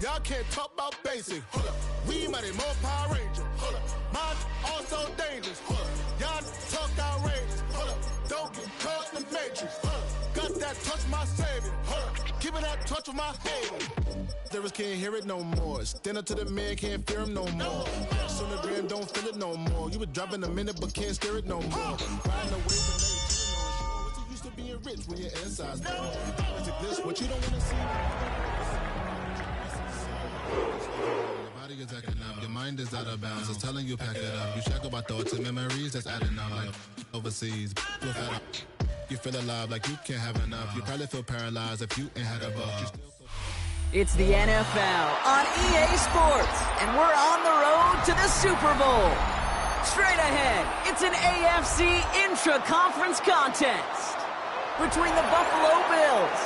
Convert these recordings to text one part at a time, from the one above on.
Y'all can't talk about basic. Hold up. We mighty more Power Ranger. Hold up. Mine also dangerous. Hold up. Y'all talk outrageous. Hold up. Don't get caught in the matrix. Hold up. Got that touch my savior. Hold up. Keeping that touch with my hater. Service can't hear it no more. Stand up to the man, can't fear him no more. Sonogram don't feel it no more. You would drop in a minute, but can't steer it no more. Riding away from what's it used to being rich when your inside's down. What you don't want to see. Your body is acting up, your mind is out of bounds. It's telling you pack it up. You shackle my thoughts and memories that's adding up. Like overseas, you feel alive like you can't have enough. You probably feel paralyzed if you ain't had a buck. It's the NFL on EA Sports, and we're on the road to the Super Bowl. Straight ahead, it's an AFC intra-conference contest between the Buffalo Bills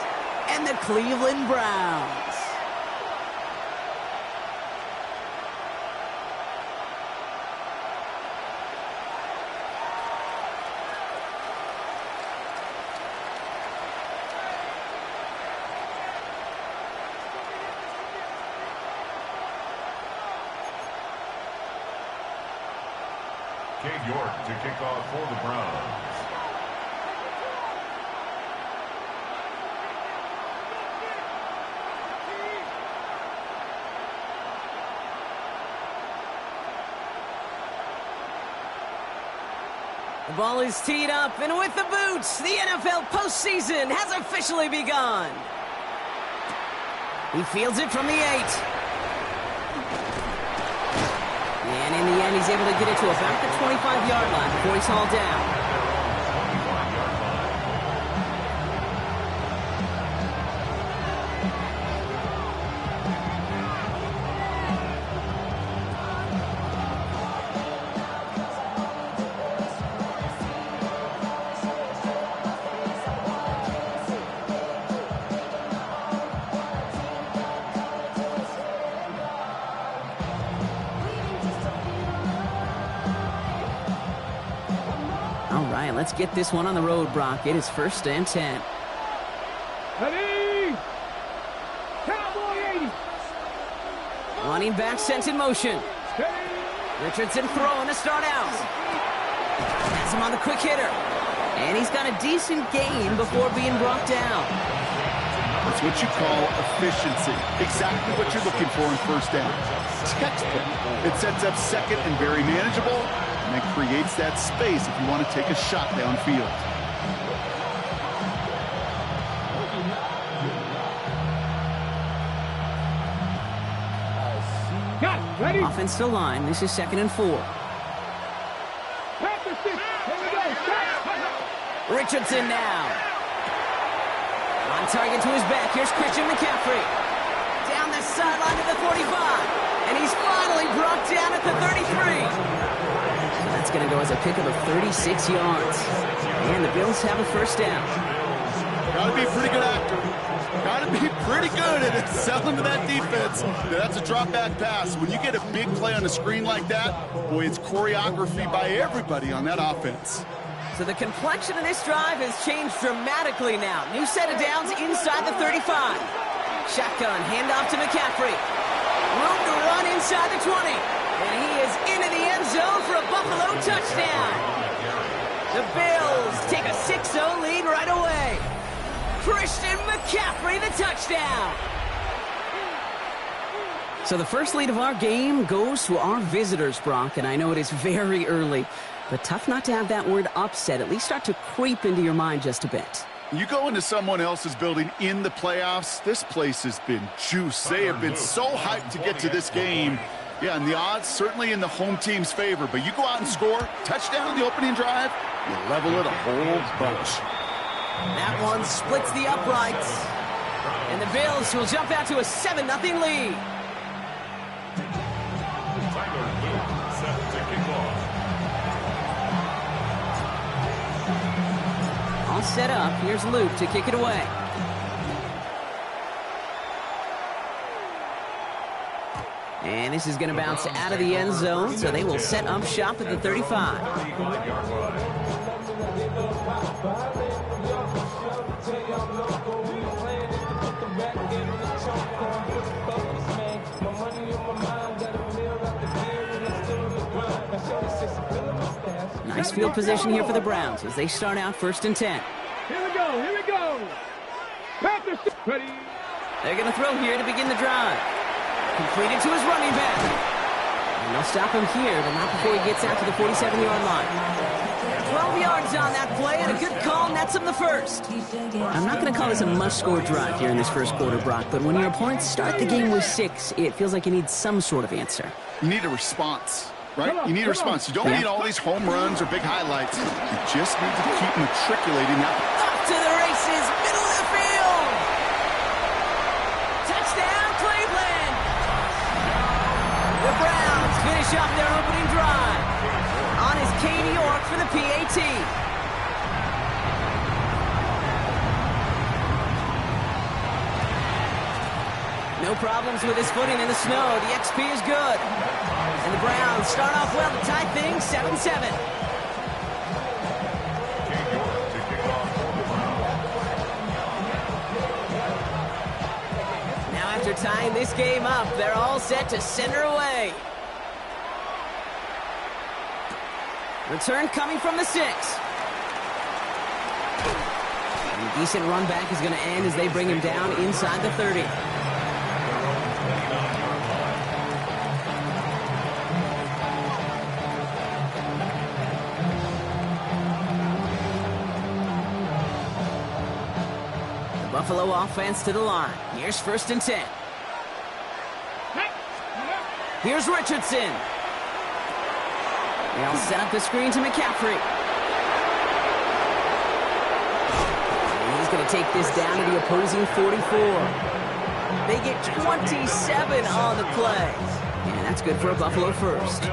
and the Cleveland Browns. York to kick off for the Browns. The ball is teed up, and with the boots, the NFL postseason has officially begun. He fields it from the 8. And in the end, he's able to get it to about the 25-yard line before he's hauled down. Let's get this one on the road, Brock. It is 1st and 10. Ready? Cowboy 80. Running back sent in motion. Richardson throwing to start out. Has him on the quick hitter. And he's got a decent gain before being brought down. That's what you call efficiency. Exactly what you're looking for in 1st down. Textbook. It sets up 2nd and very manageable. And it creates that space if you want to take a shot downfield. Got it. Ready? Offensive line. This is 2nd and 4. Richardson now. On target to his back. Here's Christian McCaffrey. Down the sideline to the 45. And he's finally brought down at the 33. That's going to go as a pickup of 36 yards. And the Bills have a 1st down. Got to be a pretty good actor. Got to be pretty good at selling to that defense. That's a drop-back pass. When you get a big play on the screen like that, boy, it's choreography by everybody on that offense. So the complexion of this drive has changed dramatically now. New set of downs inside the 35. Shotgun, handoff to McCaffrey. Room to run inside the 20. And he is into the end zone for a Buffalo touchdown. The Bills take a 6-0 lead right away. Christian McCaffrey, the touchdown. So the first lead of our game goes to our visitors, Brock. And I know it is very early, but tough not to have that word upset at least start to creep into your mind just a bit. You go into someone else's building in the playoffs, this place has been juice. They have been so hyped to get to this game. Yeah, and the odds certainly in the home team's favor. But you go out and score, touchdown on the opening drive, you level it a whole bunch. That one splits the uprights. And the Bills will jump out to a 7-0 lead. All set up. Here's Luke to kick it away. And this is going to bounce out of the end zone, so they will set up shop at the 35. Nice field position here for the Browns as they start out 1st and 10. Here we go, here we go. Panthers ready. They're going to throw here to begin the drive. Completed to his running back. And they'll stop him here, but not before he gets out to the 47-yard line. 12 yards on that play, and a good call nets him the first. I'm not going to call this a must-score drive here in this first quarter, Brock, but when your opponents start the game with 6, it feels like you need some sort of answer. You need a response, right? You need a response. You don't need all these home runs or big highlights. You just need to keep matriculating that. Up to the races, middle of the field. Touchdown, Cleveland. The Browns finish off their opening drive. On is Katie York for the PAT. No problems with his footing in the snow. The XP is good. And the Browns start off well to tie things 7-7. Now after tying this game up, they're all set to send her away. Return coming from the 6. And a decent run back is going to end as they bring him down inside the 30. The Buffalo offense to the line. Here's 1st and 10. Here's Richardson. They'll set up the screen to McCaffrey. And he's going to take this down to the opposing 44. They get 27 on the play. And that's good for a Buffalo first.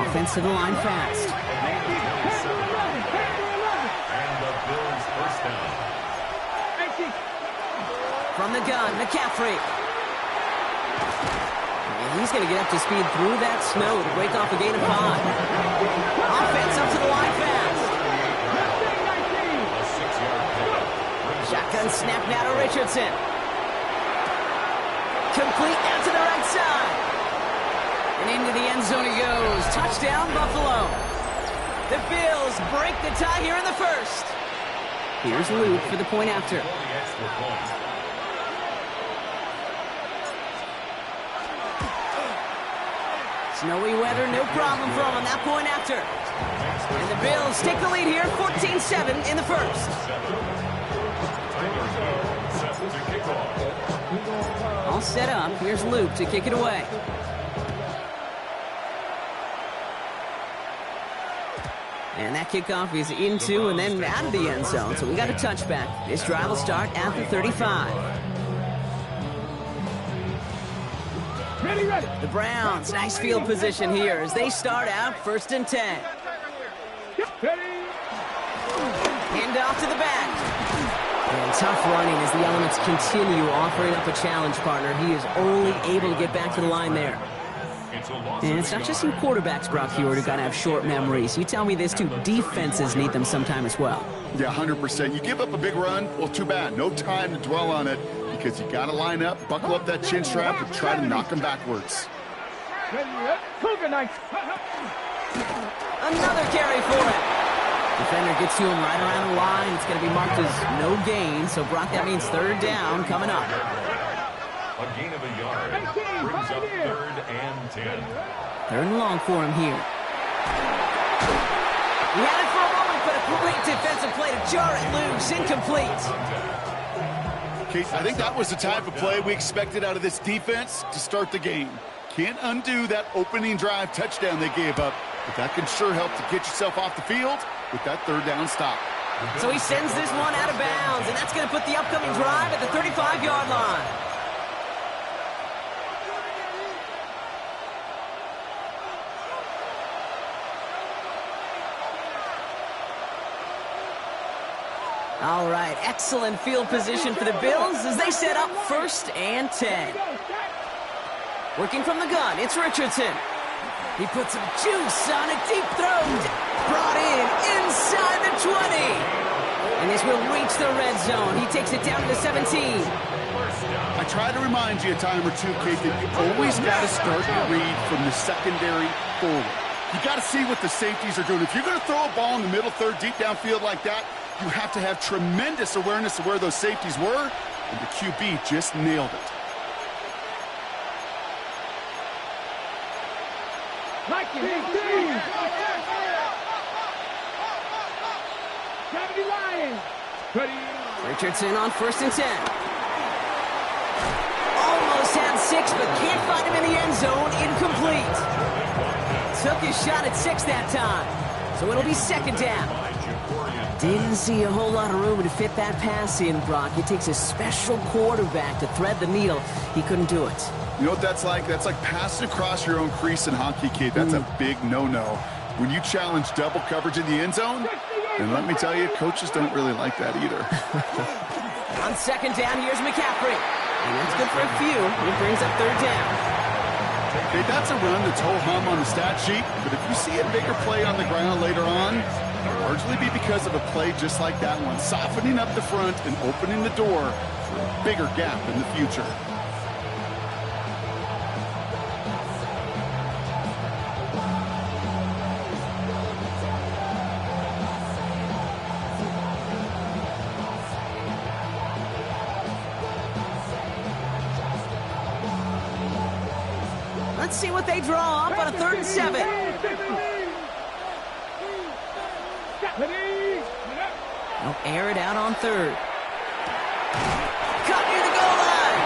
Offense to the line fast. From the gun, McCaffrey. He's going to get up to speed through that snow to break off a gain of 5. Offense up to the line fast. Shotgun snap now to Richardson. Complete now to the right side. And into the end zone he goes. Touchdown, Buffalo. The Bills break the tie here in the first. Here's Luke for the point after. Snowy weather, no problem for him on that point after. And the Bills take the lead here, 14-7 in the first. All set up. Here's Luke to kick it away. And that kickoff is into and then out of the end zone. So we got a touchback. This drive will start at the 35. The Browns, nice field position here as they start out 1st and 10. Hand off to the back. And tough running as the elements continue offering up a challenge partner. He is only able to get back to the line there. And it's not just you quarterbacks, Brock Hewitt, who got to have short memories. You tell me this too, defenses need them sometime as well. Yeah, 100%. You give up a big run, well, too bad. No time to dwell on it because you got to line up, buckle up that chin strap, and try to knock them backwards. Another carry for him. Defender gets to him right around the line. It's going to be marked as no gain. So, Brock, that means 3rd down coming up. A gain of a yard brings up 3rd and 10. 3rd and long for him here. He had it for a moment, but a great defensive play to jar it loose. Incomplete. Okay, I think that was the type of play we expected out of this defense to start the game. Can't undo that opening drive touchdown they gave up, but that can sure help to get yourself off the field with that 3rd down stop. So he sends this one out of bounds, and that's going to put the upcoming drive at the 35-yard line. All right, excellent field position for the Bills as they set up 1st and 10. Working from the gun, it's Richardson. He puts some juice on a deep throw. Brought in inside the 20. And this will reach the red zone. He takes it down to the 17. I try to remind you a time or two, Kate, that you always got to start your read from the secondary forward. You got to see what the safeties are doing. If you're going to throw a ball in the middle third, deep downfield like that, you have to have tremendous awareness of where those safeties were, and the QB just nailed it. Richardson on 1st and 10. Almost had 6, but can't find him in the end zone. Incomplete. Took his shot at 6 that time. So it'll be 2nd down. Didn't see a whole lot of room to fit that pass in, Brock. It takes a special quarterback to thread the needle. He couldn't do it. You know what that's like? That's like passing across your own crease in hockey, kid. That's a big no-no. When you challenge double coverage in the end zone, and let me tell you, coaches don't really like that either. On 2nd down, here's McCaffrey. And that's good for a few. It brings up 3rd down. Okay, that's a run that's ho-hum on the stat sheet, but if you see a bigger play on the ground later on, it'll largely be because of a play just like that one, softening up the front and opening the door for a bigger gap in the future. Let's see what they draw up on a 3rd and 7. They'll air it out on 3rd. Cut near the goal line.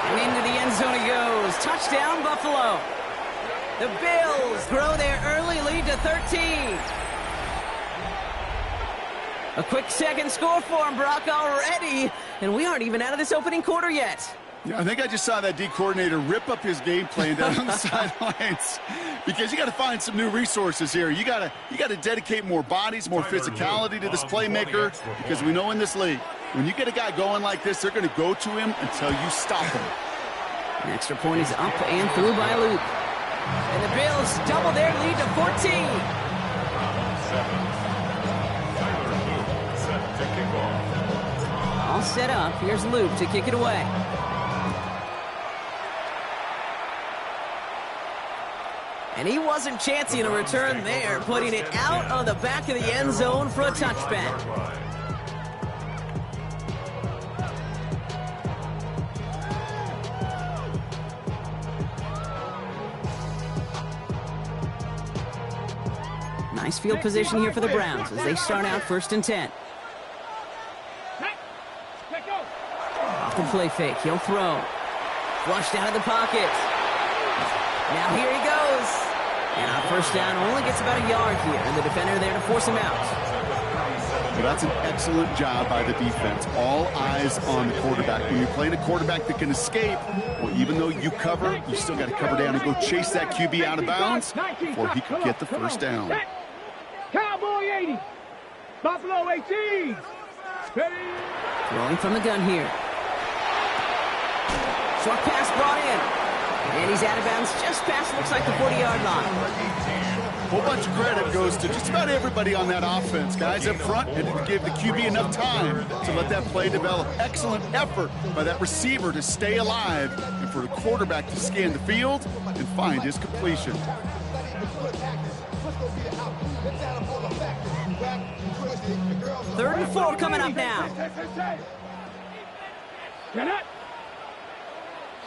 And into the end zone he goes. Touchdown, Buffalo. The Bills grow their early lead to 13. A quick 2nd score for him, Brock, already. And we aren't even out of this opening quarter yet. Yeah, I think I just saw that D coordinator rip up his game plan down on the sidelines, because you got to find some new resources here. You got to dedicate more bodies, more physicality to this playmaker, because we know in this league, when you get a guy going like this, they're going to go to him until you stop him. The extra point is up and through by Luke. And the Bills double their lead to 14. All set up. Here's Luke to kick it away. And he wasn't chancing a return there, putting it out on the back of the end zone for a touchback. Nice field position here for the Browns as they start out 1st and 10. Off the play fake, he'll throw. Flushed out of the pocket. Now here he goes. And on 1st down, only gets about a yard here, and the defender there to force him out. Well, that's an excellent job by the defense. All eyes on the quarterback. When you're playing a quarterback that can escape, well, even though you cover, you still got to cover down and go chase that QB out of bounds before he could get the 1st down. Cowboy 80. Buffalo 18. Throwing from the gun here. Short pass brought in. And he's out of bounds just past, looks like, the 40-yard line. A whole bunch of credit goes to just about everybody on that offense. Guys up front had to give the QB enough time to let that play develop. Excellent effort by that receiver to stay alive and for the quarterback to scan the field and find his completion. 3rd and 4 coming up now.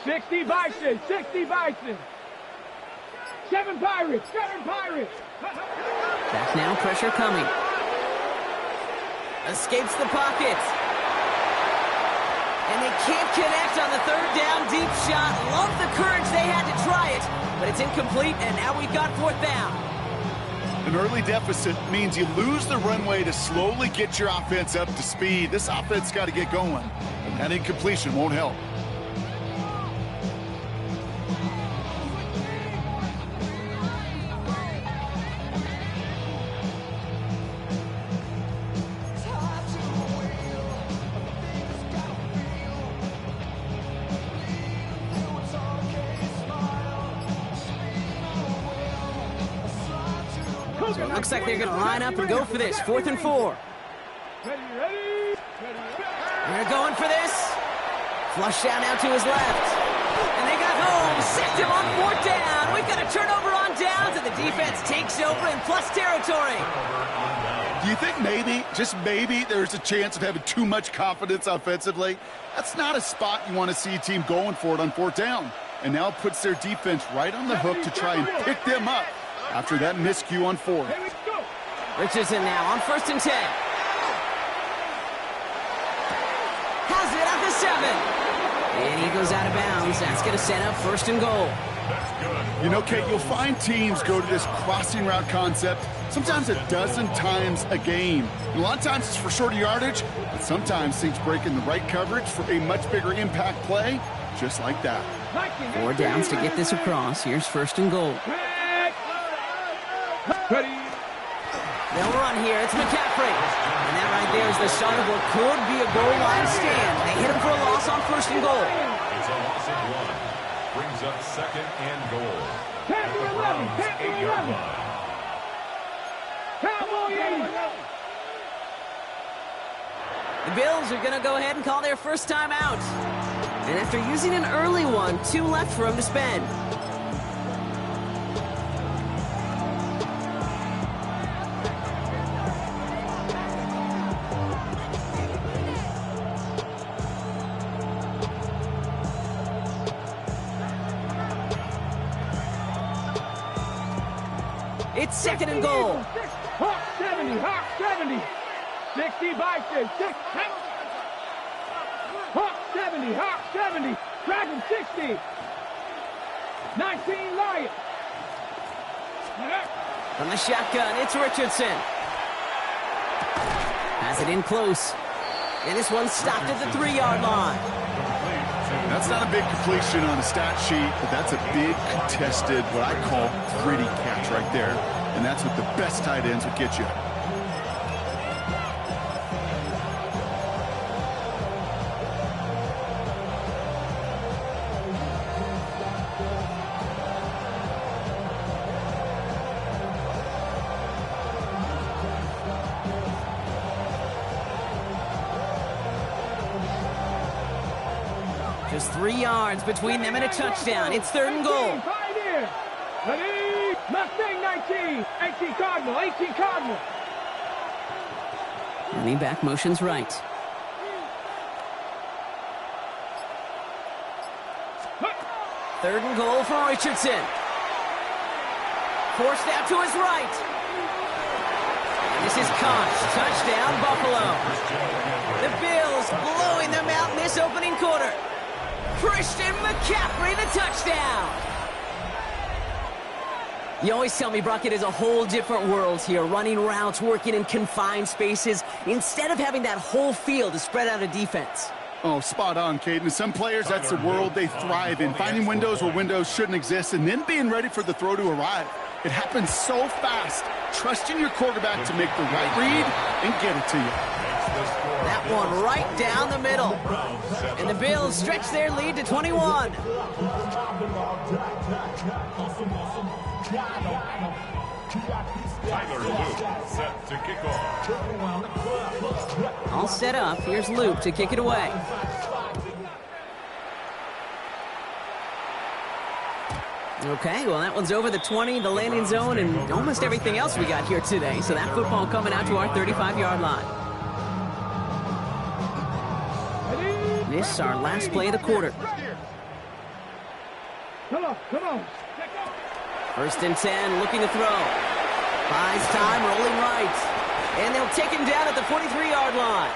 60 Bison, 60 Bison. 7 Pirates, 7 Pirates. Back now, pressure coming. Escapes the pocket. And they can't connect on the 3rd down deep shot. Love the courage they had to try it, but it's incomplete, and now we've got 4th down. An early deficit means you lose the runway to slowly get your offense up to speed. This offense got to get going, and that incompletion won't help. So it looks like they're going to line up and go for this. 4th and 4. They're going for this. Flush down out to his left. And they got home. Sacked him on 4th down. We've got a turnover on downs, and the defense takes over in plus territory. Do you think maybe, just maybe, there's a chance of having too much confidence offensively? That's not a spot you want to see a team going for it on fourth down. And now it puts their defense right on the hook to try and pick them up after that miscue on fourth. Richardson now on 1st and 10. Has it at the 7. And he goes out of bounds. That's going to set up 1st and goal. You know, Kate, you'll find teams go to this crossing route concept sometimes a dozen times a game. And a lot of times it's for shorter yardage, but sometimes things break in the right coverage for a much bigger impact play, just like that. 4 downs to get this across. Here's 1st and goal. They'll run here. It's McCaffrey. And that right there is the start of what could be a goal line stand. They hit him for a loss on 1st and goal. It's a loss of 1. Brings up 2nd and goal. At the Browns' 8-yard line. The Bills are going to go ahead and call their first time out. And after using an early one, 2 left for him to spend. It's 2nd and goal. Hawk 70, Hawk 70. 60 Bison, 6. Hawk 70, Hawk 70. Dragon 60. 19 Lions. From the shotgun, it's Richardson. Has it in close. And this one's stopped at the 3-yard line. That's not a big completion on a stat sheet, but that's a big contested, what I call gritty catch right there. And that's what the best tight ends would get you. Just 3 yards between them and a touchdown. It's 3rd and goal. Ready? Mustang 19. 18 Cardinal. 18 Cardinal. Running back motions right. Third and goal for Richardson. Forced out to his right. And this is caught. Touchdown, Buffalo. The Bills blowing them out in this opening quarter. Christian McCaffrey, the touchdown. You always tell me, Brock, it is a whole different world here, running routes, working in confined spaces, instead of having that whole field to spread out a defense. Oh, spot on, Caden. Some players, that's the world they thrive in, finding windows where windows shouldn't exist and then being ready for the throw to arrive. It happens so fast. Trusting your quarterback to make the right read and get it to you. That one right down the middle. And the Bills stretch their lead to 21. Tyler Luke set to kick off. All set up. Here's Luke to kick it away. Okay, well, that one's over the 20, the landing zone, and almost everything else we got here today. So that football coming out to our 35-yard line. This is our last play of the quarter. Come on. 1st and 10, looking to throw. Buys time, rolling right. And they'll take him down at the 43-yard line.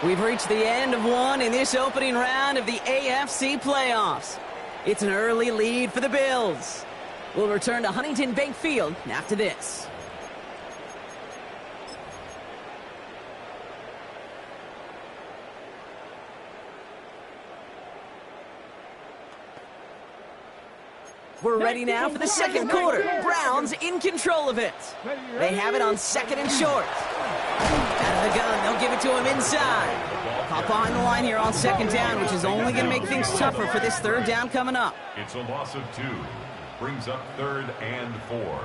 We've reached the end of one in this opening round of the AFC playoffs. It's an early lead for the Bills. We'll return to Huntington Bank Field after this. We're ready now for the second quarter. Browns in control of it. They have it on 2nd and short. Out of the gun, they'll give it to him inside. Pop behind the line here on 2nd down, which is only going to make things tougher for this 3rd down coming up. It's a loss of 2. Brings up 3rd and 4.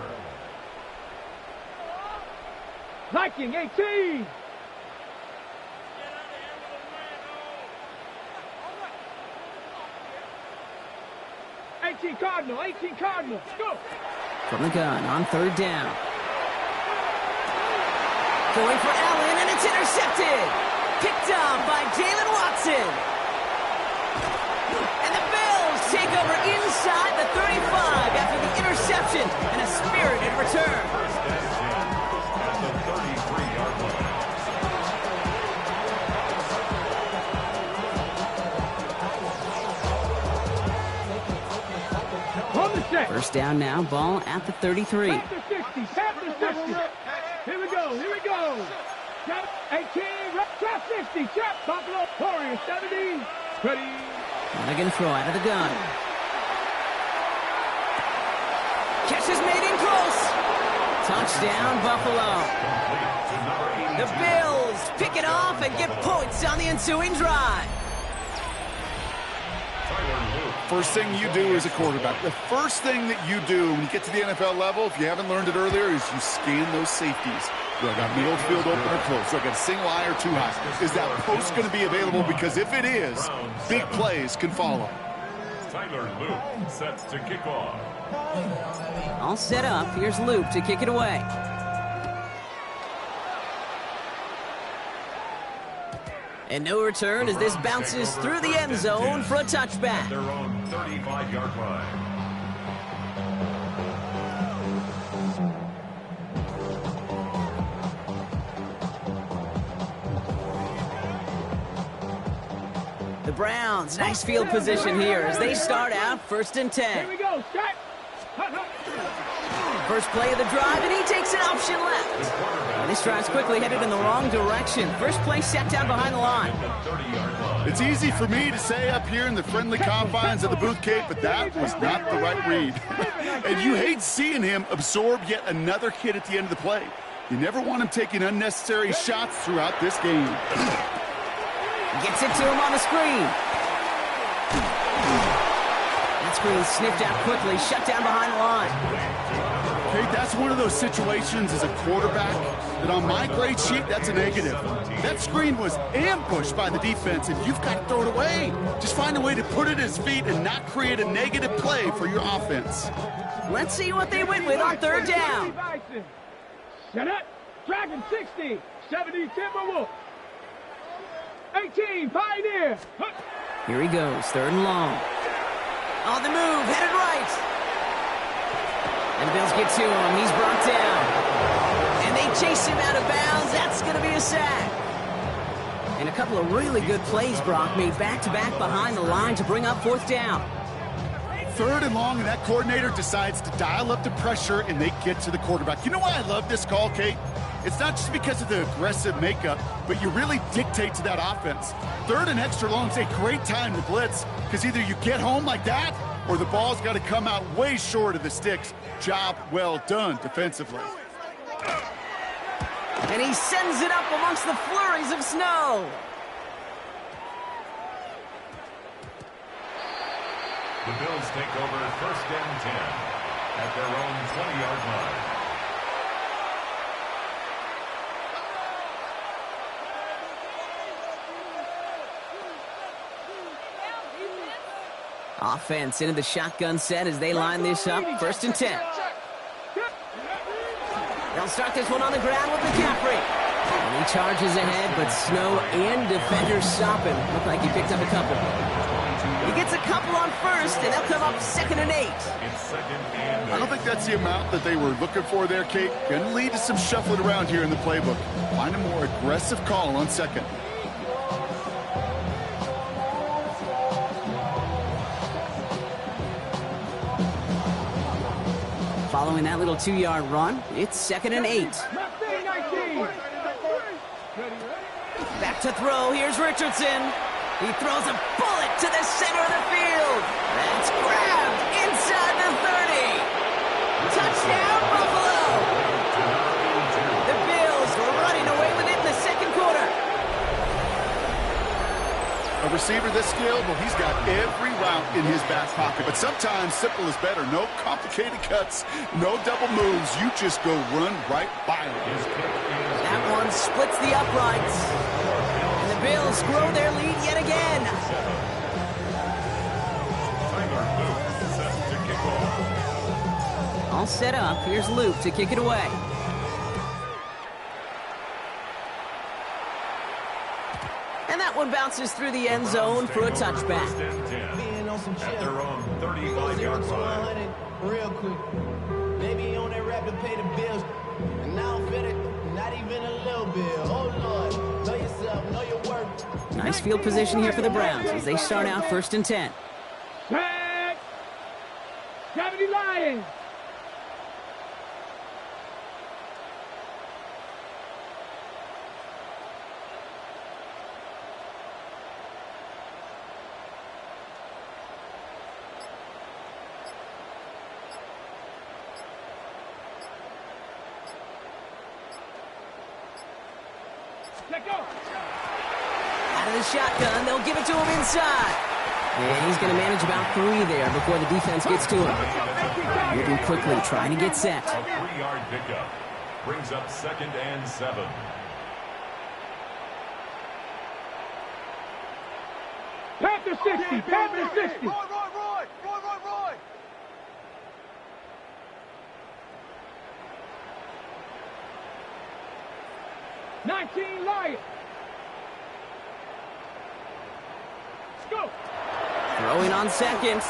Viking 18. Cardinal, 18 Cardinal. Go. From the gun on 3rd down. Going for Allen, and it's intercepted. Picked off by Jalen Watson. And the Bills take over inside the 35 after the interception and a spirited return. First and 10 at the 33-yard line. First down now, ball at the 33. Tap the 60, tap the 60. Here we go, here we go. Tap 18, trap 60, trap Buffalo, Warriors 70, ready. They're going to throw out of the gun. Catch is made in close. Touchdown, Buffalo. The Bills pick it off and get points on the ensuing drive. First thing you do as a quarterback, the first thing that you do when you get to the NFL level, if you haven't learned it earlier, is you scan those safeties. Do I got middle field open or close? Do I got a single eye or two high? Is that post going to be available? Because if it is, big plays can follow. Tyler Luke sets to kick off. All set up. Here's Luke to kick it away. And no return as this bounces through the end zone for a touchback. Their own 35-yard line. The Browns, nice field position here as they start out 1st and 10. Here we go, start. First play of the drive, and he takes an option left. And this drive's quickly headed in the wrong direction. First play set down behind the line. It's easy for me to say up here in the friendly confines of the booth, Kate, but that was not the right read. And you hate seeing him absorb yet another hit at the end of the play. You never want him taking unnecessary shots throughout this game. Gets it to him on the screen. That screen sniffed out quickly, shut down behind the line. Kate, that's one of those situations as a quarterback that on my grade sheet, that's a negative. That screen was ambushed by the defense, and you've got to throw it away. Just find a way to put it at his feet and not create a negative play for your offense. Let's see what they win with on 3rd down. Set up, Dragon 60, 70 Timberwolf, 18 Pioneer. Here he goes, 3rd and long. On the move, headed right. And the Bills get to him. He's brought down. And they chase him out of bounds. That's going to be a sack. And a couple of really good plays, Brock, made back-to-back behind the line to bring up 4th down. 3rd and long, and that coordinator decides to dial up the pressure, and they get to the quarterback. You know why I love this call, Kate? It's not just because of the aggressive makeup, but you really dictate to that offense. 3rd and extra long is a great time to blitz, because either you get home like that, or the ball's got to come out way short of the sticks. Job well done defensively. And he sends it up amongst the flurries of snow. The Bills take over 1st and 10 at their own 20-yard line. Offense into the shotgun set as they line this up. 1st and 10. They'll start this one on the ground with McCaffrey. And he charges ahead, but snow and defenders stop him. Look like he picked up a couple. He gets a couple on 1st, and they'll come up 2nd and 8. It's 2nd and 8. I don't think that's the amount that they were looking for there, Kate. Going to lead to some shuffling around here in the playbook. Find a more aggressive call on 2nd. Following that little 2-yard run, it's 2nd and 8. Back to throw. Here's Richardson. He throws a bullet to the center of the field. That's grabbed inside the 30. Touchdown, Buffalo. The Bills were running away with it in the 2nd quarter. A receiver this skilled, well, he's got every route in his back pocket. But sometimes simple is better. No complicated cuts, no double moves. You just go run right by him. That one splits the uprights. And the Bills grow their lead yet again. Tyler Luke set to kick off. All all set up. Here's Luke to kick it away. And that one bounces through the end zone for a touchback. At their own 35-yard line. Real quick. Maybe on that rap to pay the bills. And now I'm fitted, not even a little bit. Oh, Lord. Know yourself, know your worth. Nice field position here for the Browns as they start out 1st and 10. Back. 70 Lions. Let go. Out of the shotgun, they'll give it to him inside. And he's going to manage about 3 there before the defense gets to him. Moving quickly, trying to get set. A 3-yard pickup brings up 2nd and 7. Panther 60. Panther 60. Roy. 19 Lions. Let's go. Throwing on 2nd.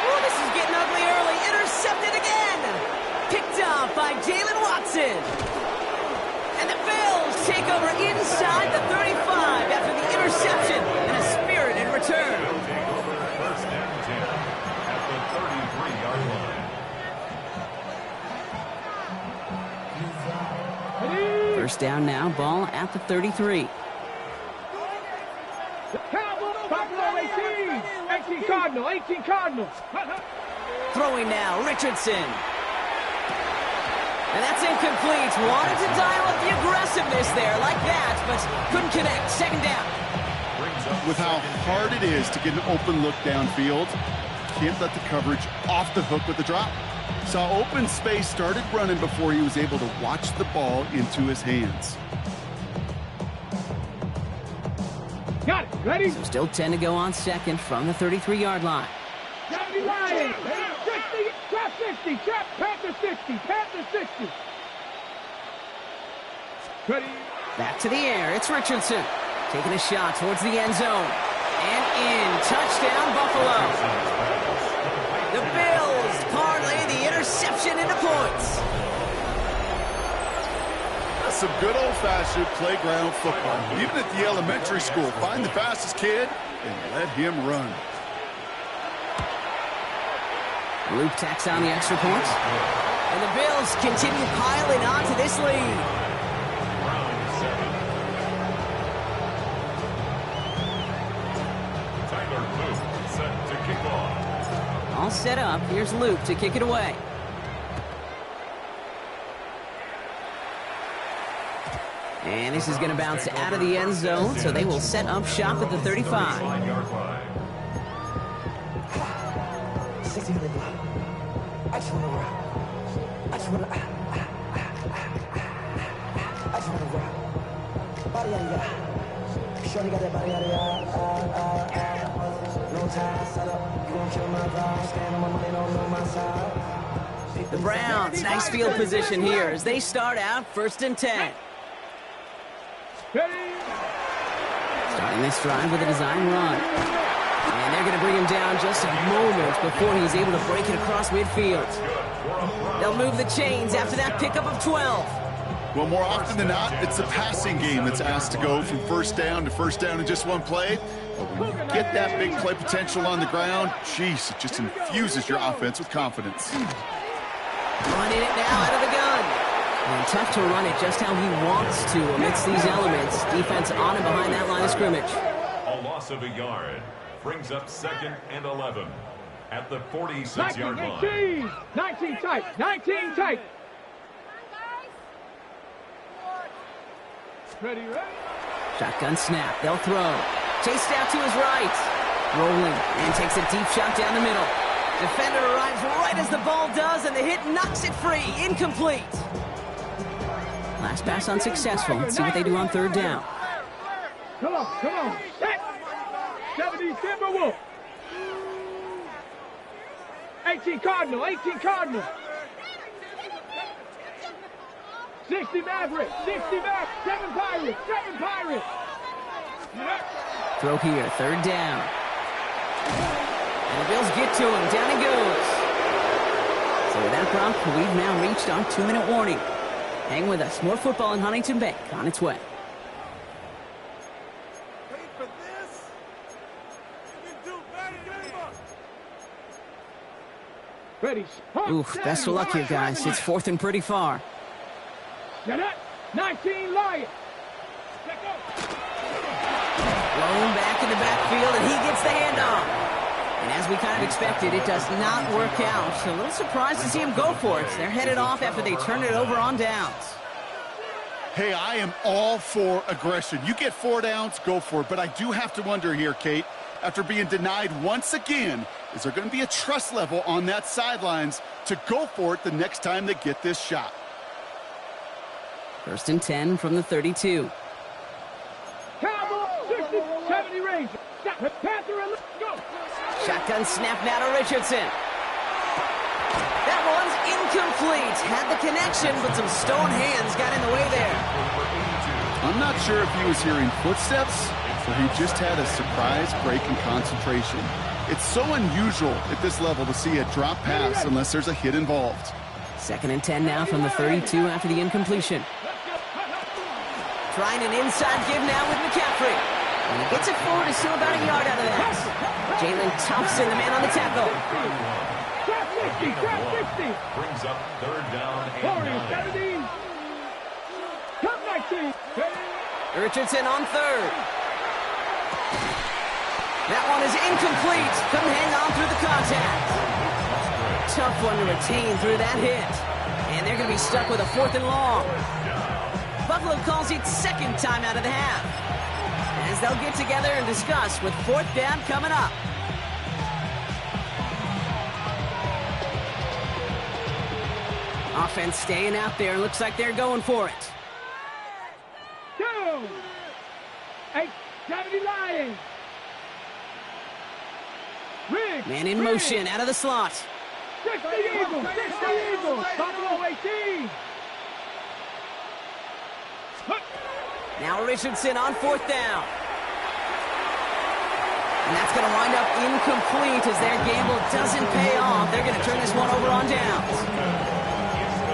Oh, this is getting ugly early. Intercepted again. Picked off by Jalen Watson. And the Bills take over inside the 35 after the interception and a spirited return. Take over 1st and 10 at the 33-yard line. First down now, ball at the 33. Buffalo 18. 18 Cardinal. 18 Cardinal. Throwing now, Richardson. And that's incomplete. Wanted to dial up the aggressiveness there like that, but couldn't connect. 2nd down. With how hard it is to get an open look downfield, can't let the coverage off the hook with the drop. Saw open space, started running before he was able to watch the ball into his hands. Got it. Ready? So still 10 to go on 2nd from the 33-yard line. 70 Lions. 60. Trap 60. Trap Panther 60. Panther 60. Ready? Back to the air. It's Richardson. Taking a shot towards the end zone. And in. Touchdown, Buffalo. The Bills parlay the interception into points. That's some good old-fashioned playground football. Even at the elementary school, find the fastest kid and let him run. Luke tacks on the extra point. And the Bills continue piling on to this lead. Round 7. Tyler Luke set to kick off. All set up. Here's Luke to kick it away. And this is going to bounce out of the end zone, so they will set up shop at the 35. 35-yard line. I just wanna rock. I just wanna rock. Body out of ya. Shorty got that body out of ya. No time, set up. You gon' kill my vibe. Stand on my money, don't know my side. The Browns, nice field position here as they start out 1st and 10. Ready? Starting this drive with a design run. And they're going to bring him down just a moment before he's able to break it across midfield. They'll move the chains after that pickup of 12. Well, more often than not, it's the passing game that's asked to go from 1st down to 1st down in just one play. But when you get that big play potential on the ground, geez, it just infuses your offense with confidence. Running it now out of the gun. And tough to run it just how he wants to amidst these elements. Defense on and behind that line of scrimmage. A loss of a yard brings up 2nd and 11 at the 46-yard line. 19. 19 tight. 19 tight. Ready? Shotgun snap. They'll throw. Chased out to his right. Rolling and takes a deep shot down the middle. Defender arrives right as the ball does, and the hit knocks it free. Incomplete. Last pass unsuccessful. Let's see what they do on 3rd down. Come on. Set. 70 Timberwolf. 18 Cardinal, 18 Cardinal. 60 Maverick, 60 Maverick, 7 Pirates, 7 Pirates. Throw here, third down. And the Bills get to him. Down he goes. So with that, Brock, we've now reached our 2-minute warning. Hang with us. More football in Huntington Bank on its way. Ready. Oof, best of luck here, guys. It's fourth and pretty far. 19 Lions. Blown back in the backfield, and he gets the handoff. And as we kind of expected, it does not work out. A little surprised to see him go for it. They're headed off after they turn it over on downs. Hey, I am all for aggression. You get 4 downs, go for it. But I do have to wonder here, Kate, after being denied once again, is there going to be a trust level on that sidelines to go for it the next time they get this shot? First and 10 from the 32. Cowboy, 60, 70 Ranger. Panther, and let's go. Shotgun snap now to Richardson. That one's incomplete. Had the connection, but some stone hands got in the way there. I'm not sure if he was hearing footsteps or he just had a surprise break in concentration. It's so unusual at this level to see a drop pass unless there's a hit involved. Second and 10 now from the 32 after the incompletion. Trying an inside give now with McCaffrey. And he gets it forward, is still about a yard out of that. Jalen Thompson, the man on the tackle. Brings up third down and 9. Richardson on third. That one is incomplete. Couldn't hang on through the contact. Tough one to retain through that hit. And they're going to be stuck with a 4th and long. Buffalo calls it second time out of the half, as they'll get together and discuss with 4th down coming up. Offense staying out there. Looks like they're going for it. 2, 8, 70 Lions. Man in motion out of the slot. 60 Eagles, 60 Eagles. Buffalo 18. Now Richardson on 4th down. And that's going to wind up incomplete as their gamble doesn't pay off. They're going to turn this one over on downs.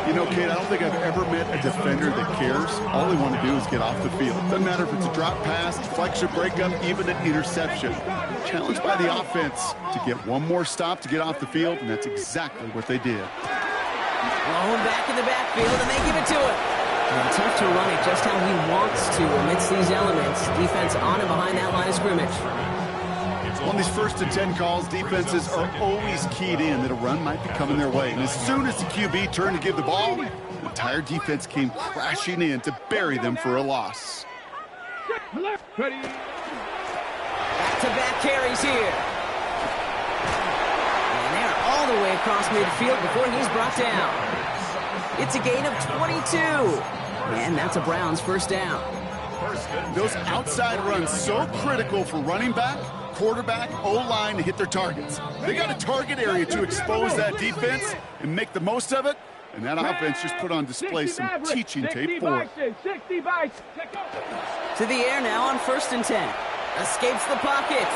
You know, Kate, I don't think I've ever met a defender that cares. All they want to do is get off the field. Doesn't matter if it's a drop pass, deflection, breakup, even an interception. Challenged by the offense to get one more stop to get off the field, and that's exactly what they did. Blown back in the backfield, and they give it to him. And tough to run it just how he wants to amidst these elements. Defense on and behind that line of scrimmage. On these first and 10 calls, defenses are always keyed in that a run might be coming their way. And as soon as the QB turned to give the ball, the entire defense came crashing in to bury them for a loss. Back-to-back carries here. And they're all the way across midfield before he's brought down. It's a gain of 22. And that's a Browns first down. Those outside runs so critical for running back, quarterback, O-line to hit their targets. They got a target area to expose that defense and make the most of it. And that offense just put on display some teaching tape for it. To the air now on 1st and 10. Escapes the pocket.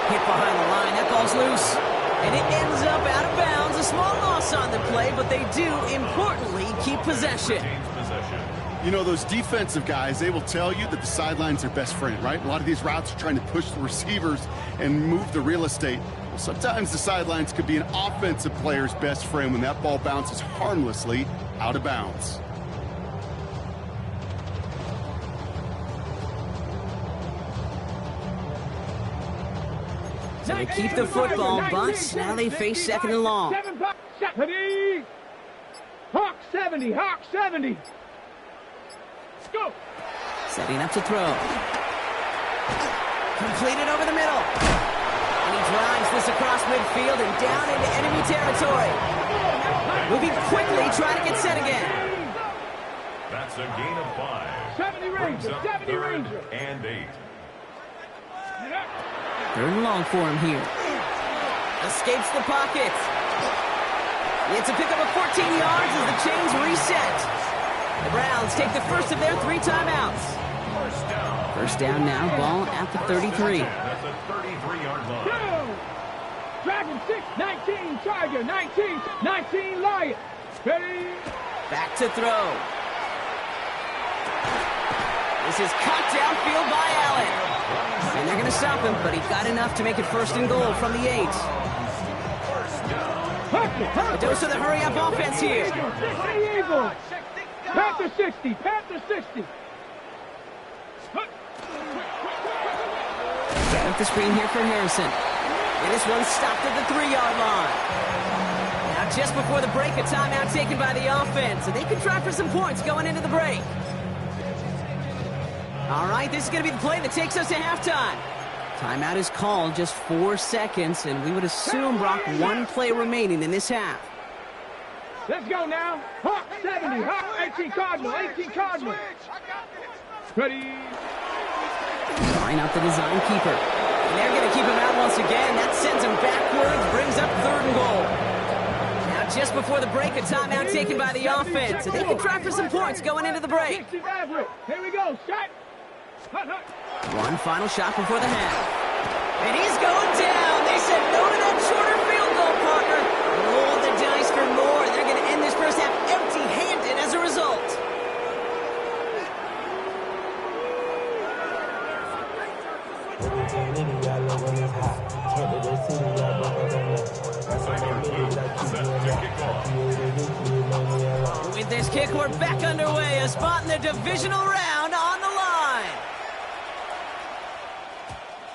Hit behind the line. That ball's loose. And it ends up out of bounds. A small loss on the play, but they do, importantly, keep possession. You know, those defensive guys, they will tell you that the sideline's their best friend, right? A lot of these routes are trying to push the receivers and move the real estate. Well, sometimes the sidelines could be an offensive player's best friend when that ball bounces harmlessly out of bounds. So they keep the football, but now they face second and long. Hawk 70, Hawk 70. Go. Setting up to throw. Completed over the middle. And he drives this across midfield and down into enemy territory. Moving quickly, trying to get set again. That's a gain of 5. 70 Ranger, 70 Ranger. And 8. Third and long for him here. Escapes the pocket. It's a pickup of 14 yards as the chains reset. The Browns take the first of their 3 timeouts. First down now, ball at the 33. That's a 33-yard line. Dragon 6, 19, Charger, 19, 19, Lion. Ready? Back to throw. This is caught downfield by Allen. And they're going to stop him, but he got enough to make it first and goal from the 8. A dose of the hurry-up offense here. Eagles. Panther 60, Panther 60. Set up the screen here for Harrison. And this one stopped at the 3-yard line. Now just before the break, a timeout taken by the offense. And they can try for some points going into the break. All right, this is going to be the play that takes us to halftime. Timeout is called, just 4 seconds, and we would assume, Brock, 1 play remaining in this half. Let's go now. Hawk 70, Hawk 18 Cardinal, 18 Cardinal. Ready? Line up the design keeper. And they're going to keep him out once again. That sends him backwards, brings up 3rd and goal. Now just before the break, a timeout taken by the offense, and they can try for some points going into the break. Here we go, shot. One final shot before the half. And he's going down. They said no to that shorter field goal, partner. Roll the dice for more. They're going to end this first half empty-handed as a result. With this kick, we're back underway. A spot in the divisional round on the line.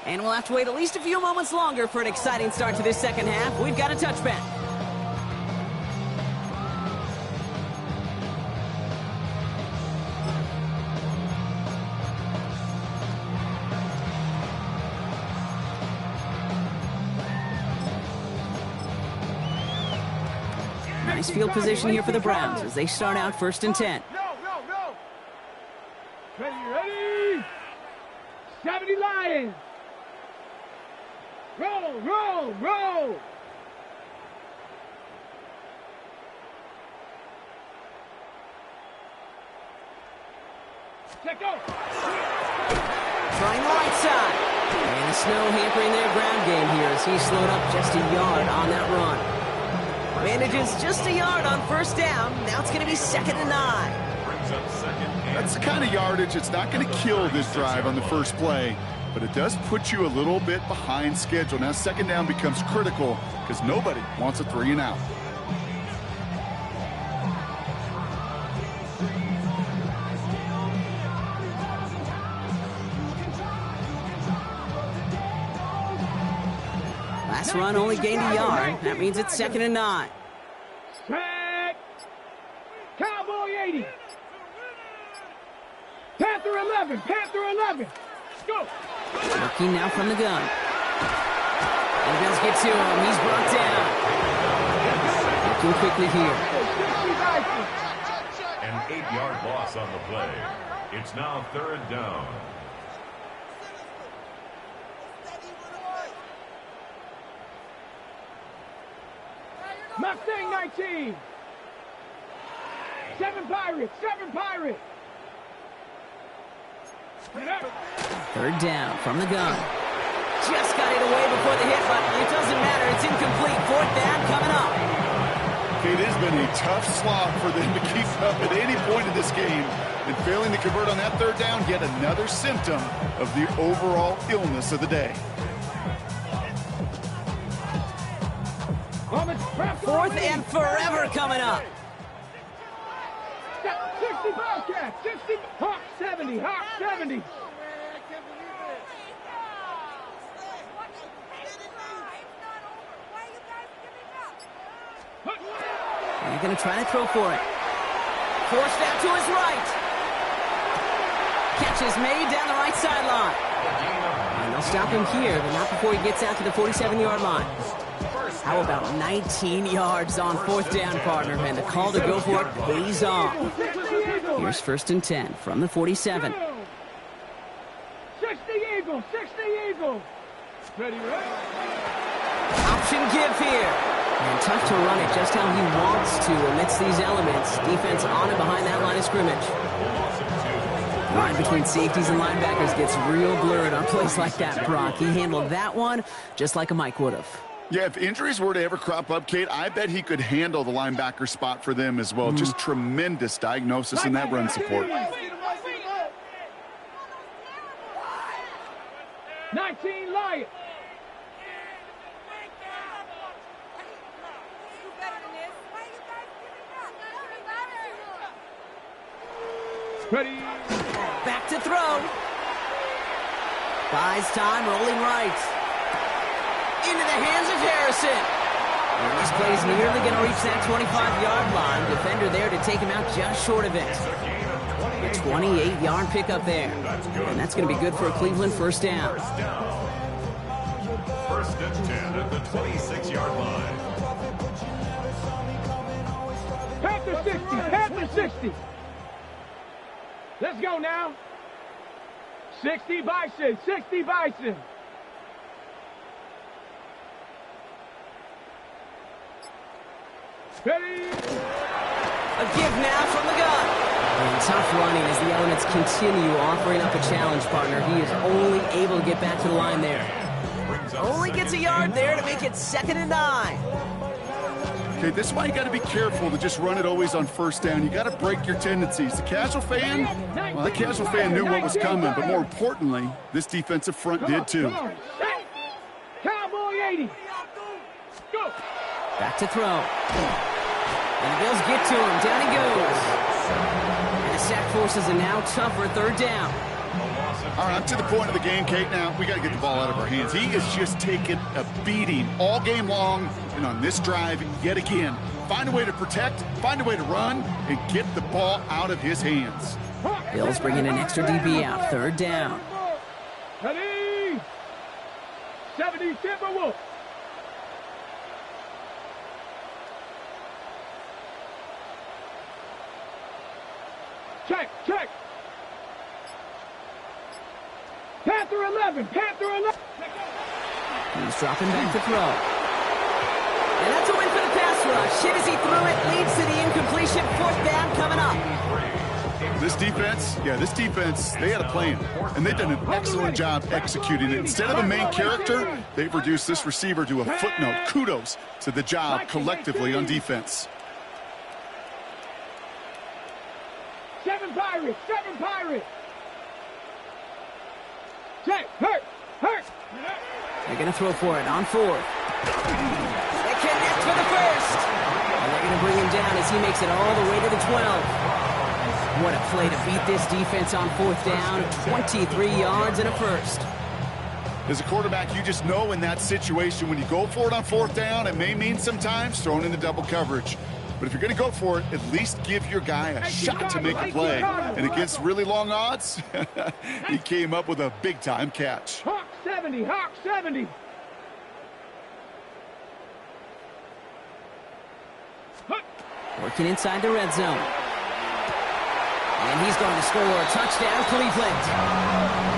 And we'll have to wait at least a few moments longer for an exciting start to this second half. We've got a touchback. Nice field position here for the Browns as they start out 1st and 10. Ready? 70 Lions. Roll. Check go. Trying the right side. And the snow hampering their ground game here as he slowed up just a yard on that run. Manages just a yard on 1st down. Now it's going to be 2nd and 9. Brings up 2nd. That's the kind of yardage it's not going to kill this drive on the first play, but it does put you a little bit behind schedule. Now 2nd down becomes critical because nobody wants a 3 and out. Last run only gained a yard. That means it's 2nd and 9. Set. Cowboy 80. Panther 11. Go. Looking now from the gun. And he does get to him. He's brought down. Looking quickly here. An 8-yard loss on the play. It's now 3rd down. Mustang 19. 7 Pirates. 3rd down from the gun. Just got it away before the hit, but it doesn't matter. It's incomplete. 4th down coming up. It has been a tough slog for them to keep up at any point in this game. And failing to convert on that 3rd down, yet another symptom of the overall illness of the day. 4th and forever coming up. 60 Bobcats. 60. Hawk 70. They're going to try to throw for it. Forced out to his right. Catch is made down the right sideline. And they'll stop him here, but not before he gets out to the 47-yard line. How about 19 yards on 4th down, partner? And the call to go for it pays off. Here's 1st and 10 from the 47. 60 Eagles. Ready. Option give here. And tough to run it just how he wants to amidst these elements. Defense on and behind that line of scrimmage. The line between safeties and linebackers gets real blurred on plays like that, Brock. He handled that one just like a Mike would have. Yeah, if injuries were to ever crop up, Kate, I bet he could handle the linebacker spot for them as well. Just tremendous diagnosis in that run support. 19 Lions. Ready. Back to throw. Buys time, rolling right. Into the hands of Harrison. And this play's nearly going to reach that 25-yard line. Defender there to take him out just short of it. A 28-yard pickup there. And that's going to be good for a Cleveland first down. First and 10 at the 26-yard line. Panther 60, Panther 60. Let's go now. 60 Bison, 60 Bison. Ready. A give now from the gun. And tough running as the elements continue offering up a challenge partner. He is only able to get back to the line there. Only gets a yard there to make it 2nd and 9. Okay, this is why you got to be careful to just run it always on first down. You got to break your tendencies. The casual fan, well, the casual fan knew what was coming, but more importantly, this defensive front did too. Cowboy 80. Go. Back to throw. And the Bills get to him. Down he goes. And the sack forces a now tougher 3rd down. All right, I'm to the point of the game, Kate. Now, we got to get the ball out of our hands. He is just taking a beating all game long, and on this drive, yet again. Find a way to protect, find a way to run, and get the ball out of his hands. Bills bringing an extra DB out. 3rd down. Ready. 70 Timberwolves. Check, check. Panther 11, Panther 11. He's dropping back to throw. And that's a win for the pass rush. Hit as he threw it, leads to the incompletion. 4th down coming up. This defense, they had a plan, and they've done an excellent job executing it. Instead of a main character, they've reduced this receiver to a footnote. Kudos to the job collectively on defense. 7 Pirates, 7 Pirates. Check, hurt. They're going to throw for it on 4th. They connect for the first. And they're going to bring him down as he makes it all the way to the 12. What a play to beat this defense on 4th down. 23 yards and a first. As a quarterback, you just know in that situation when you go for it on 4th down, it may mean sometimes throwing into double coverage. But if you're going to go for it, at least give your guy a shot to make a play. And against really long odds, he came up with a big-time catch. Hawk 70, Hawk 70. Working inside the red zone. And he's going to score a touchdown, Cleveland.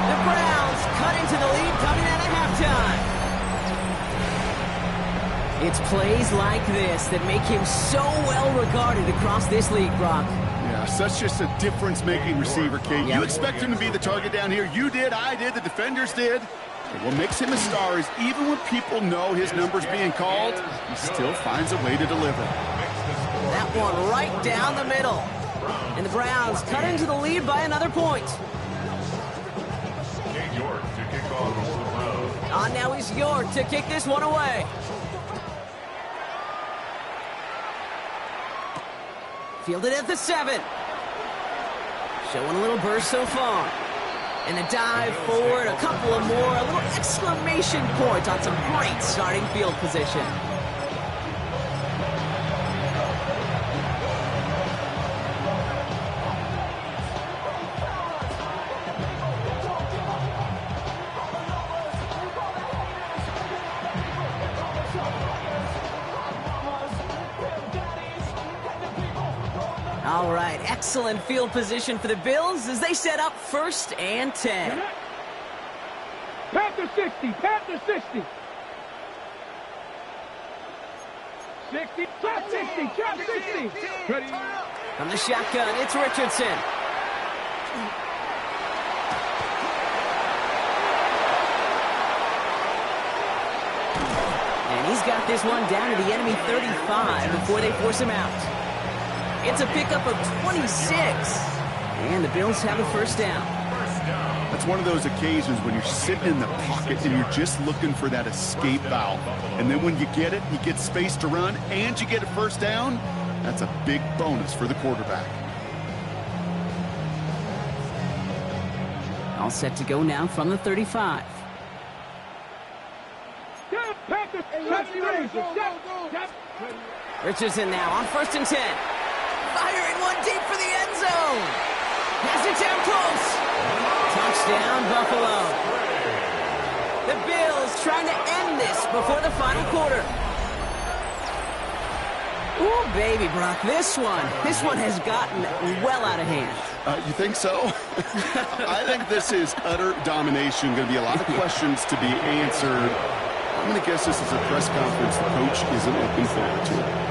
The Browns cut into the lead coming out of halftime. It's plays like this that make him so well regarded across this league, Brock. Yeah, such just a difference-making receiver, Kate. You expect him to be the target down here. You did, I did, the defenders did. And what makes him a star is even when people know his number's being called, he still finds a way to deliver. That one right down the middle. And the Browns cut into the lead by another point. York to kick off for the Browns. On now is York to kick this one away. Fielded at the 7. Showing a little burst so far. And a dive forward, a couple of more, a little exclamation point on some great starting field position. All right, excellent field position for the Bills as they set up 1st and 10. Panther 60, Panther 60. 60, trap 60, trap 60. Ready? From the shotgun, it's Richardson. And he's got this one down to the enemy 35 before they force him out. It's a pickup of 26. And the Bills have a first down. That's one of those occasions when you're sitting in the pocket and you're just looking for that escape valve. And then when you get it, you get space to run, and you get a first down. That's a big bonus for the quarterback. All set to go now from the 35. Richardson now on 1st and 10. Firing one deep for the end zone. Has it down close. Touchdown, Buffalo. The Bills trying to end this before the final quarter. Ooh, baby, Brock, this one has gotten well out of hand. You think so? I think this is utter domination. Going to be a lot of questions to be answered. I'm going to guess this is a press conference the coach isn't looking forward to.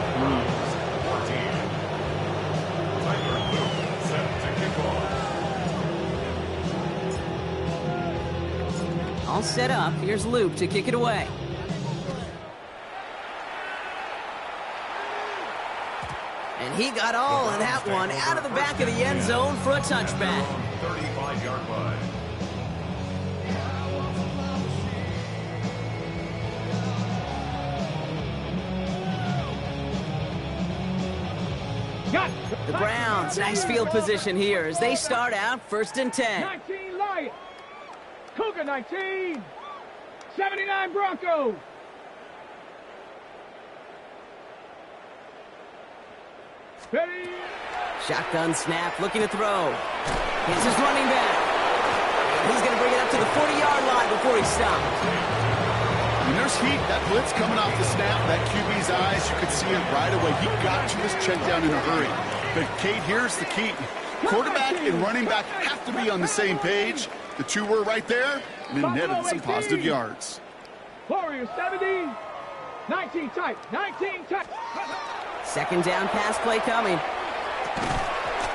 All set up. Here's Luke to kick it away. And he got all of that one out of the back of the end zone for a touchback. 35-yard line. The Browns, nice field position here as they start out 1st and 10. 19 Lions. Cougar 19. 79 Broncos. Ready? Shotgun snap, looking to throw. Here's his running back. He's going to bring it up to the 40-yard line before he stops. When there's heat, that blitz coming off the snap, that QB's eyes, you could see it right away. He got to his check down in a hurry. But, Kate, here's the key. Quarterback and running back have to be on the same page. The two were right there, and then netted some positive yards. Warriors 70. 19 tight. 19 tight. 2nd down pass play coming.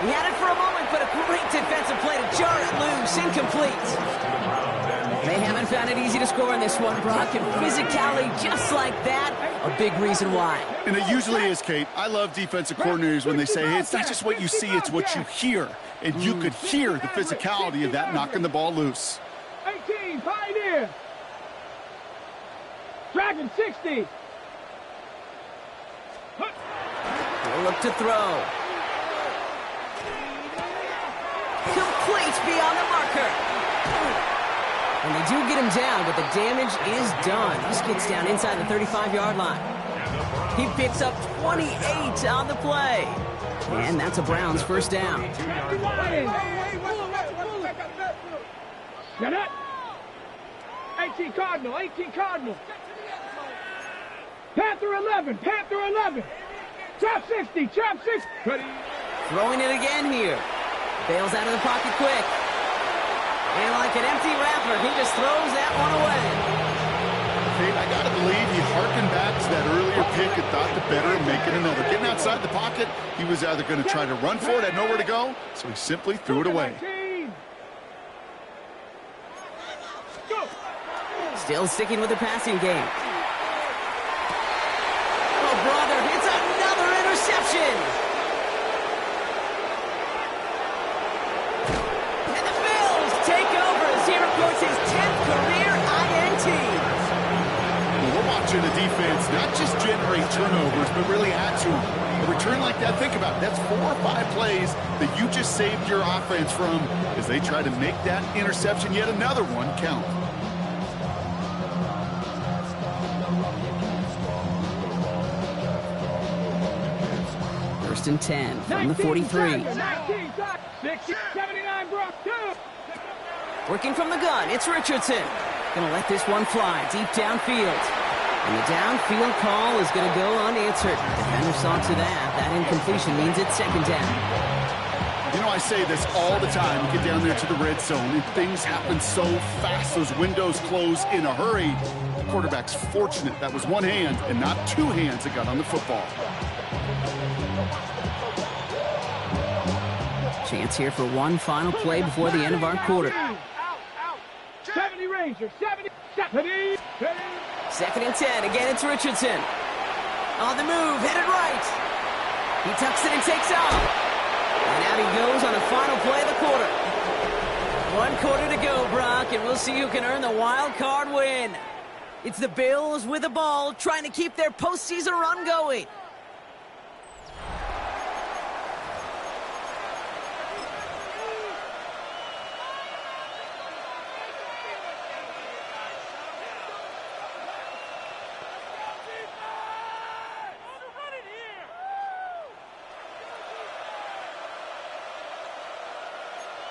He had it for a moment, but a great defensive play to jar it loose. Incomplete. They haven't found it easy to score in this one, Brock. And physicality just like that, a big reason why. And it usually is, Kate. I love defensive coordinators when they say, hey, it's not just what you see, it's what you hear. And you could hear the physicality of that knocking the ball loose. 18, Pioneer. Dragon 60. They'll look to throw. Complete beyond the marker. And they do get him down, but the damage is done. This gets down inside the 35-yard line. He picks up 28 on the play. And that's a Browns first down. Get it. 18 Cardinal, 18 Cardinal. Panther 11, Panther 11. Trap 60, trap 60. Ready? Throwing it again here. Bails out of the pocket quick. And like an empty wrapper, he just throws that one away. Kate, I got to believe he harkened back to that earlier pick and thought the better of making another. Getting outside the pocket, he was either going to try to run for it, had nowhere to go, so he simply threw it away. Still sticking with the passing game. Oh, brother, it's another interception. And the Bills take over as he records his 10th career INT. Well, we're watching a defense not just generate turnovers, but really add to them. A return like that, think about it. That's 4 or 5 plays that you just saved your offense from as they try to make that interception, yet another one, count. First and 10 from the 43. Working from the gun, it's Richardson. Gonna let this one fly deep downfield. And the downfield call is gonna go unanswered. Defender saw to that. That incompletion means it's 2nd down. You know, I say this all the time. You get down there to the red zone, and things happen so fast. Those windows close in a hurry. The quarterback's fortunate that was one hand and not two hands that got on the football. Chance here for one final play before the end of our quarter. 70 Rangers, 70. 2nd and 10. Again, it's Richardson. On the move, headed right. He tucks it and takes off. And out he goes on the final play of the quarter. 1 quarter to go, Brock, and we'll see who can earn the wild card win. It's the Bills with the ball, trying to keep their postseason run going.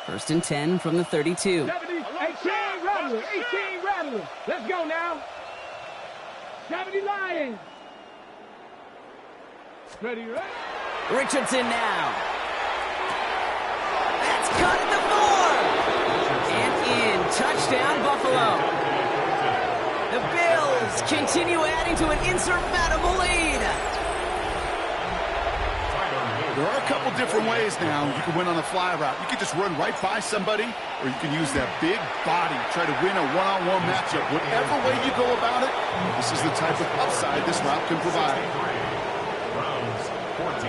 First and 10 from the 32. 70, 18 Rattlers, 18 Rattlers. Let's go now. 70 Lions. Ready, ready? Richardson now. That's cut at the 4. And in. Touchdown, Buffalo. The Bills continue adding to an insurmountable lead. There are a couple different ways now you can win on a fly route. You can just run right by somebody, or you can use that big body, try to win a one-on-one matchup. Whatever way you go about it, this is the type of upside this route can provide. Browns 14.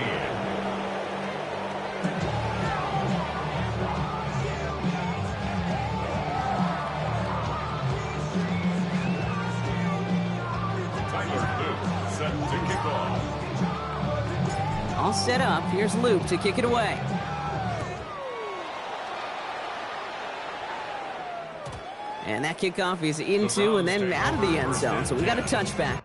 Set to kick off. All set up. Here's Luke to kick it away. And that kickoff is into and then out of the end zone. So we got a touchback.